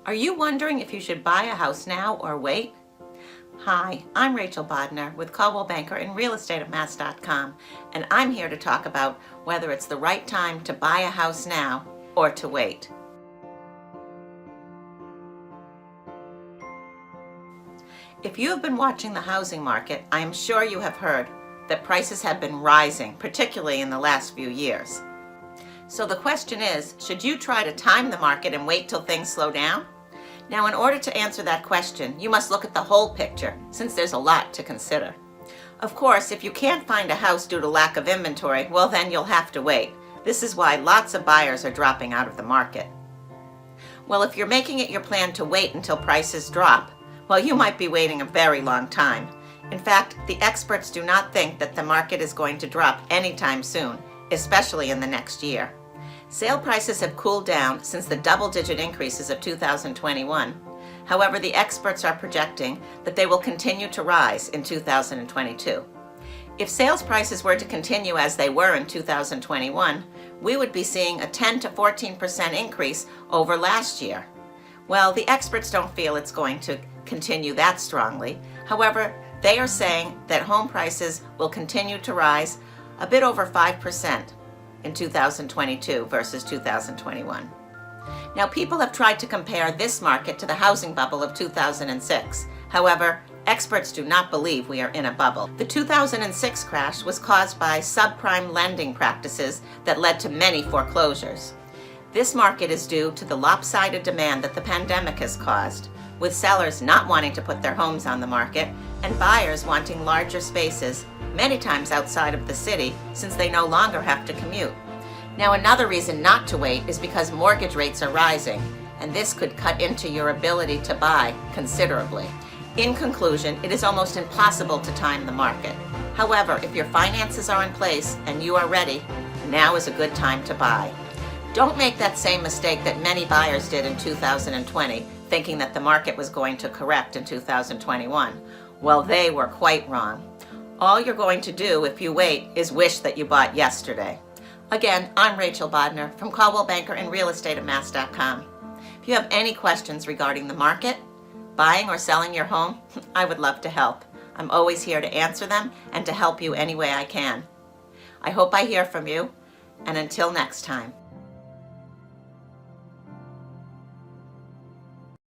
Are you wondering if you should buy a house now or wait? Hi, I'm Rachel.Bodner with Coldwell Banker and realestateadvice.com, and I'm here to talk about whether it's the right time to buy a house now or to wait. If you have been watching the housing market, I am sure you have heard that prices have been rising, particularly in the last few years. So the question is, should you try to time the market and wait till things slow down? Now, in order to answer that question, you must look at the whole picture, since there's a lot to consider. Of course, if you can't find a house due to lack of inventory, well then you'll have to wait. This is why lots of buyers are dropping out of the market. Well, if you're making it your plan to wait until prices drop, well, you might be waiting a very long time. In fact, the experts do not think that the market is going to drop anytime soon, especially in the next year. Sale prices have cooled down since the double-digit increases of 2021. However, the experts are projecting that they will continue to rise in 2022. If sales prices were to continue as they were in 2021, we would be seeing a 10 to 14% increase over last year. Well, the experts don't feel it's going to continue that strongly. However, they are saying that home prices will continue to rise a bit over 5% in 2022 versus 2021. Now, people have tried to compare this market to the housing bubble of 2006. However, experts do not believe we are in a bubble. The 2006 crash was caused by subprime lending practices that led to many foreclosures. This market is due to the lopsided demand that the pandemic has caused, with sellers not wanting to put their homes on the market and buyers wanting larger spaces, many times outside of the city, since they no longer have to commute. Now, another reason not to wait is because mortgage rates are rising, and this could cut into your ability to buy considerably. In conclusion, it is almost impossible to time the market. However, if your finances are in place and you are ready, now is a good time to buy. Don't make that same mistake that many buyers did in 2020, thinking that the market was going to correct in 2021. Well, they were quite wrong. All you're going to do if you wait is wish that you bought yesterday. Again, I'm Rachel.Bodner from Coldwell Banker and realestateadvice.com. If you have any questions regarding the market, buying or selling your home, I would love to help. I'm always here to answer them and to help you any way I can. I hope I hear from you, and until next time.